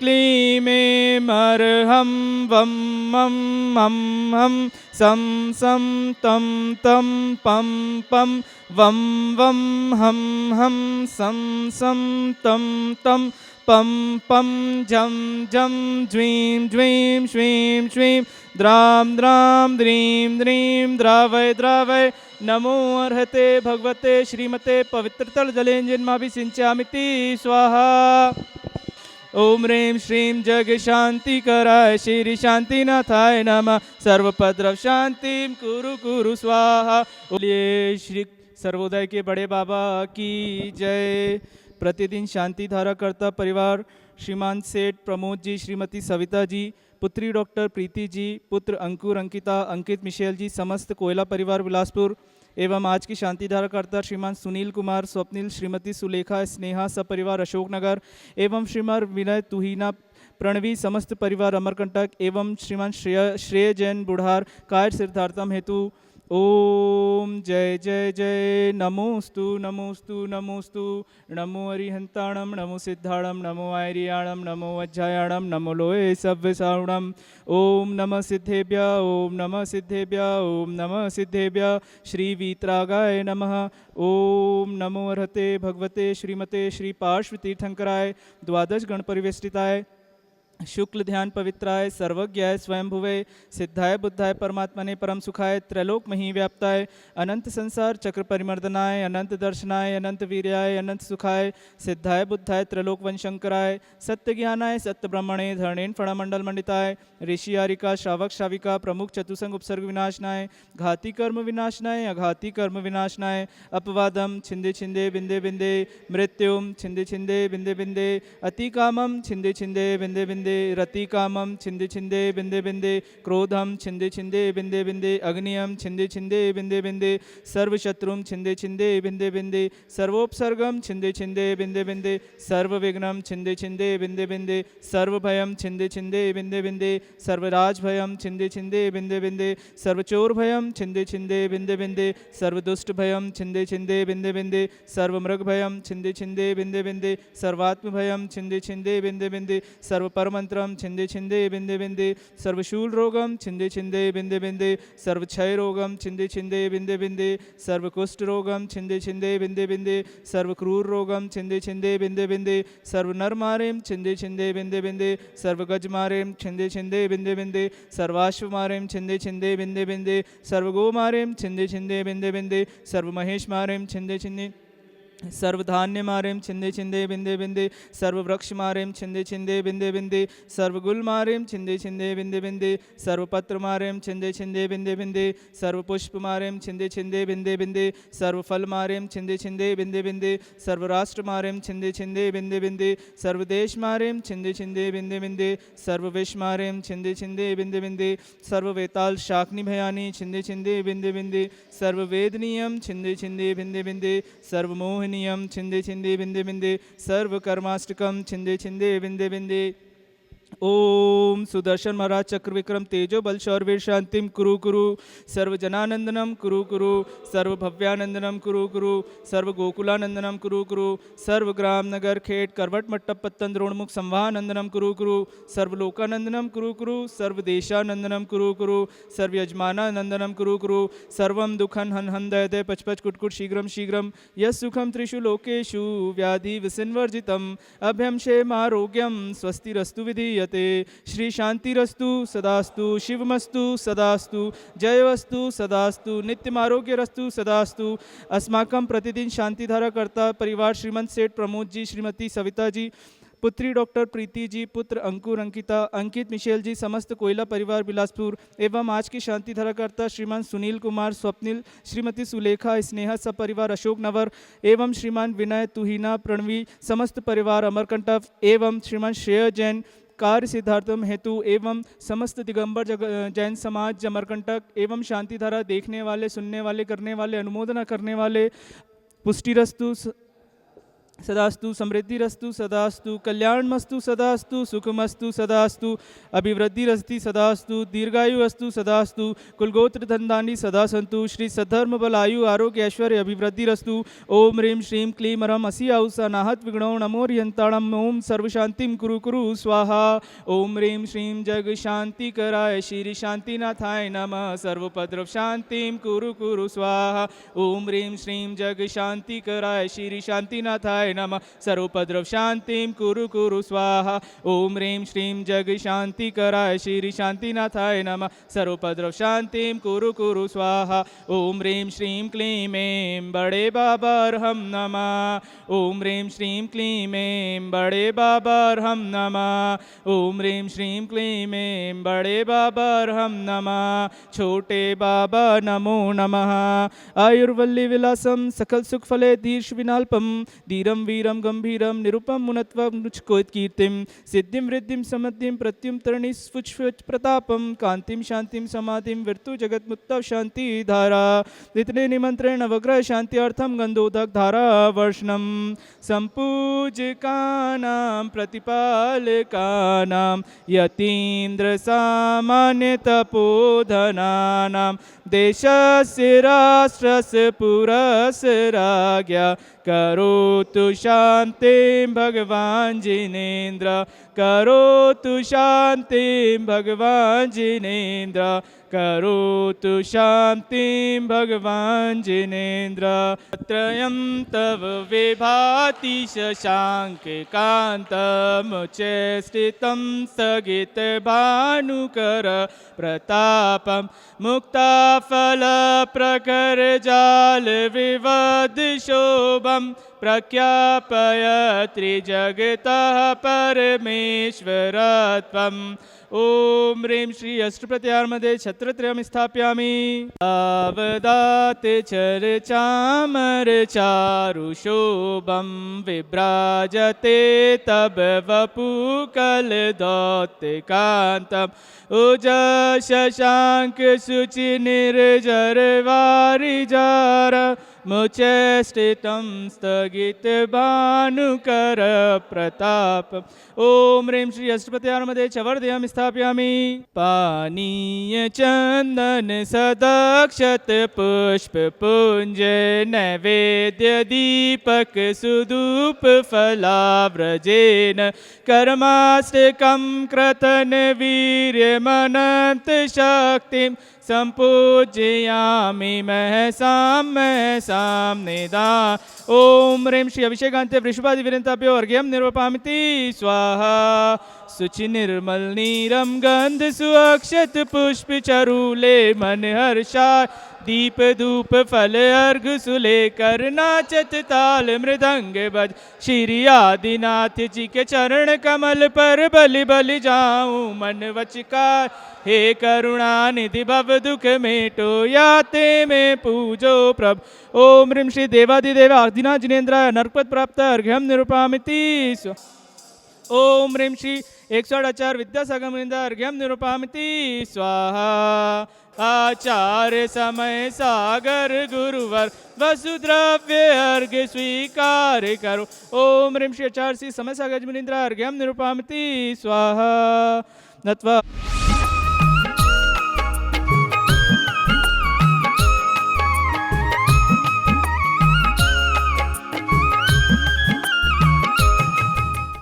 क्लीं ऐं अर्हं वं मं मं हं सं सं तं तं पं पं वं वं हं हं सं सं तं तं पं पं झं झं ज्वीं ज्वीं श्वीं श्वीं द्रां द्रां द्रीं द्रीं द्रावय द्रावय नमो अर्हते भगवते श्रीमते पवित्रतल जलेंजन्माभिषिञ्चामिति स्वाहा। ओम ह्रीं श्रीं जग शांति कराय श्री शांतिनाथाय नमः। सर्वपद्रव शांतिं कुरु कुरु स्वाहा। बोलिए श्री सर्वोदय के बड़े बाबा की जय। प्रतिदिन शांति धारा करता परिवार श्रीमान सेठ प्रमोद जी, श्रीमती सविता जी, पुत्री डॉक्टर प्रीति जी, पुत्र अंकुर अंकिता अंकित मिशेल जी, समस्त कोयला परिवार बिलासपुर एवं आज की शांति धारा करता श्रीमान सुनील कुमार स्वप्निल, श्रीमती सुलेखा स्नेहा सपरिवार अशोकनगर एवं श्रीमान विनय तुहिना प्रणवी समस्त परिवार अमरकंटक एवं श्रीमान श्रेय जैन बुढ़ार काय सिद्धार्थम हेतु। ओम जय जय जय नमोस्तु नमोस्तु नमोस्तु। नमो अरिहंताणम नमो सिद्धाणम नमो आर्याणम नमो वज्रायाणम नमो लोये सव्यसाणम। ओम नमः सिद्धेभ्य ओम नमः सिद्धेभ्य ओम नमः सिद्धेभ्य। श्री वीतरागाय नमः। ओम नमो अर्हते भगवते श्रीमते श्री पार्श्व तीर्थंकराय द्वादश गण परिवेष्टिताय शुक्ल ध्यान पवित्राय सर्वज्ञाय स्वयंभुवे सिद्धाय बुद्धाय परमात्मने परम सुखाय त्रैलोक मही व्याप्ताय अनंत संसार चक्र परिमर्दनाय अनंत दर्शनाय अनंत वीर्याय अनंत सुखाय सिद्धाय बुद्धाय त्रैलोक वंशंकराय सत्य ज्ञानाय सत्य ब्रह्मणे धरणेन फणमंडल मंडिताय ऋषि आरिका श्रावक श्राविका प्रमुख चतुसंग उपसर्ग विनाशनाय घाती कर्म विनाशनाय अघाती कर्म विनाशनाय अपवादम छिंदे छिंदे बिंदे बिंदे मृत्युम छिंदे छिंदे बिंदे बिंदे अतिकामम छिंदे छिंदे बिंदे बिंदे रति कामम छिंदे छिंदे बिंदे बिंदे क्रोधम छिंदे छिंदे बिंदे बिंदे अग्नियम छिंदे छिंदे बिंदे बिंदे सर्वशत्रुम छिंदे छिंदे बिंदे बिंदे सर्वोपसर्गम छिंदे छिंदे बिंदे बिंदे सर्वविघ्नम छिंदे छिंदे बिंदे बिंदे सर्वभयम छिंदे छिंदे बिंदे बिंदे सर्वराज भयम छिंदे छिंदे बिंदे बिंदे सर्वचोर भयम छिंदे छिंदे बिंदे बिंदे सर्वदुष्ट भयम छिंदे छिंदे बिंदे बिंदे सर्वमृग भयम छिंदे छिंदे बिंदे बिंदे सर्वात्म भयम छिंदे छिंदे बिंदे बिंदे सर्वपरमंत्रम छिंदे छिंदे बिंदे बिंदे सर्वशूल रोगम छिंदे छिंदे बिंदे बिंदे सर्वक्षय रोगम छिंदे छिंदे बिंदे बिंदे सर्वकुष्ठ रोगम छिंदे छिंदे बिंदे बिंदे सर्वक्रूर रोगम छिंदे छिंदे बिंदे बिंदे सर्वनरमारेम छिंदे छिंदे बिंदे बिंदे सर्वगजमारेम छिंदे छिंदे बिंदे बिंदे सर्वाश्वमारेम छिंदे छिंदे बिंदे बिंदे सर्वगोमारेम छिंदे छिंदे बिंदे बिंदे सर्वमहेशमारेम छिंदे छिंदे सर्वधान्य मारेम छिंदे छिंदे बिंदे बिंदे सर्ववृक्ष मारेम छिंदे छिंदे बिंदे बिंदे सर्वगुल मारेम छिंदे छिंदे बिंदे बिंदे सर्वपत्र मारेम छिंदे छिंदे बिंदे बिंदे सर्वपुष्प मारेम छिंदे छिंदे बिंदे बिंदे सर्वफल मारेम छिंदे छिंदे बिंदे बिंदे सर्वराष्ट्र मारेम छिंदे छिंदे बिंदे बिंदे सर्वदेश मारेम छिंदे छिंदे बिंदे बिंदे सर्वविश मारेम छिंदे छिंदे बिंदे बिंदे सर्ववेताल शाकनी भयानी छिंदे छिंदे बिंदे बिंदे सर्ववेदनीयम छिंदे छिंदे बिंदे बिंदे सर्वमोह नियम छिंदे छिंदे बिंदे बिंदे सर्वकर्माष्टकम छिंदे छिंदे बिंदे बिंदे। ओम सुदर्शन महाराज चक्र विक्रम तेजो बल शौर्य शांतिम कुरु कुरु सर्वजनानंदनम कुरु कुरु सर्वभव्यानंदनम कुरु कुरु सर्व गोकुलानंदनम कुरु कुरु सर्व ग्राम नगर खेट करवट मट्टप पत्तन द्रोणमुख संवाहानंदनम कुरु कुरु सर्वलोकानंदनम कुरु कुरु सर्वदेशानंदनम कुरु कुरु सर्वयजमानानंदनम कुरु कुरु सर्वम दुखन हन हन दय दय पच पच कुटकुट शीघ्रम शीघ्रम यस सुखम त्रिषु लोकेषु व्याधि विसिन्वर्जितम अभ्यम क्षेमारोग्यम स्वस्तिरस्तु विधीयते। श्री शांतिरस्तु सदास्तु शिवमस्तु सदास्तु जयवस्तु सदास्तु नित्यमारोग्यरस्तु सदास्तु। अस्माकं प्रतिदिन शांतिधारा करता परिवार श्रीमंत सेठ प्रमोद जी, श्रीमती सविता जी, पुत्री डॉक्टर प्रीति जी, पुत्र अंकुर अंकिता अंकित मिशेल जी, समस्त कोयला परिवार बिलासपुर एवं आज की शांति धारा करता श्रीमान सुनील कुमार स्वप्निल, श्रीमती सुलेखा स्नेहा सपरिवार अशोक नगर एवं श्रीमान विनय तुहिना प्रणवी समस्त परिवार अमरकंटक एवं श्रीमान श्रेय जैन कार्य सिद्धार्थम हेतु एवं समस्त दिगंबर जैन समाज अमरकंटक एवं शांतिधारा देखने वाले सुनने वाले करने वाले अनुमोदना करने वाले पुष्टिरस्तु सदास्तु समृद्धिरस्तु सदास्तु कल्याणमस्तु सदास्तु सुखमस्तु सदास्तु अभिवृद्धिरस्ति सदास्तु दीर्घायु अस्तु सदास्तु कुलगोत्र धनधानी सदा संतु श्री सद्धर्म बल आयु आरोग्य ऐश्वर्य अभिवृद्धिरस्तु ओम ह्रीं श्रीं क्लीं रम असि औसा नाहत विघ्नो नमोरियंताणम ओम सर्वशांतिम कुरु कुरु स्वाहा ओम ह्रीं श्रीं जग शांति कराय श्री शांतिनाथाय नमः सर्वोपद्रव शांतिम कुरु कुरु स्वाहा ओम ह्रीं श्रीं जग शांति कराय श्री शांतिनाथाय नमः सर्वोपद्रव शांतिम कुरु कुरु स्वाहा ओम ह्रीं श्रीं जग शांति कराय श्री शांतिनाथाय नमः सर्वोपद्रव शांतिम कुरु कुरु स्वाहा ओम ह्रीं श्रीं क्लीं ऐं बड़े बाबा अर्हं नमः ओम ह्रीं श्रीं क्लीं ऐं बड़े बाबा अर्हं नमः ओम ह्रीं श्रीं क्लीं ऐं बड़े बाबा अर्हं नमः छोटे बाबा नमो नमः आयुर्वल्ली विलासम सकल सुख फले दीर्ष विनाल्पम धीरम वीरम गंभीरम निरुपम मुनत्वम कीर्तिम सिद्धिम वृद्धिम समृद्धिम प्रत्युम तरणि स्फुच प्रतापम कांतिम शांतिम समाधिम विर्तु जगत मुत्तव शांति धारा इतने निमंत्रण नवग्रह शांति अर्थम गंधोदक धारा वर्षणम संपूजकानां प्रतिपालकानां यतीन्द्र सामान्य तपोधनानां देशस्य राष्ट्रस्य पुरस्य राज्ञा करोतु शान्तिं भगवान् जिनेन्द्र करोतु शान्तिं भगवान् जिनेन्द्र करोतु शान्तिं भगवान् जिनेन्द्र त्रयं तव विभाति शशाङ्ककान्तमुचे स्थितं स्थगितभानुकर प्रतापं मुक्ताफलप्रखरजालविवद्शोभं प्रख्यापय त्रिजगतः परमेश्वरत्वम् ओम ह्रीं श्री अष्टप्रत्याहारमध्ये छत्रत्रयं स्थापयामि आवदात चर्चामर चारुशोभं विभ्राजते तब वपुकलदौत्कान्तम् उज शशांक शुचि निर्जरवारिजार मुचे स्थितं स्थगित भानुकर प्रताप ओम ह्रीं श्री अष्टप्रत्याहारमध्ये चवर्दयं स्थापयामि पानीय चंदन सदक्षत पुष्प पुंज नैवेद्य दीपक सुधूप फलाव्रजेन कर्माष्टकं क्रतन वीर्यमनंत शक्तिं संपूजयामि महसां निदान ओम ह्रीं श्री अभिषेकान्ते वृषभादि विरन्ताभ्यो अर्घ्यं निर्वपामिति स्वाहा शुचि निर्मल नीरम गंध सुअक्षत पुष्प चरूले मन हर्षाय दीप धूप फल अर्घ सुले कर नाचत ताल मृदंग बज श्री आदिनाथ जी के चरण कमल पर बलि बलि जाऊं मन वचकार हे करुणा निधि भव दुख मेटो याते में पूजो प्रभ ओम ह्रीं श्री देवादिदेव आदिनाथ जिनेन्द्राय नरपत प्राप्त अर्घ्यं निरूपामिति ओम ह्रीं श्री 108 आचार्य विद्यासागर मुनिंदा अर्घ्यं निरूपामिति स्वाहा आचार्य समय सागर गुरुवर वसुद्रव्य अर्घ स्वीकार करो ओम ह्रीं श्री आचार्य श्री समय सागर मुनिंद्रा अर्घ्यं निरूपामिति स्वाहा नत्वा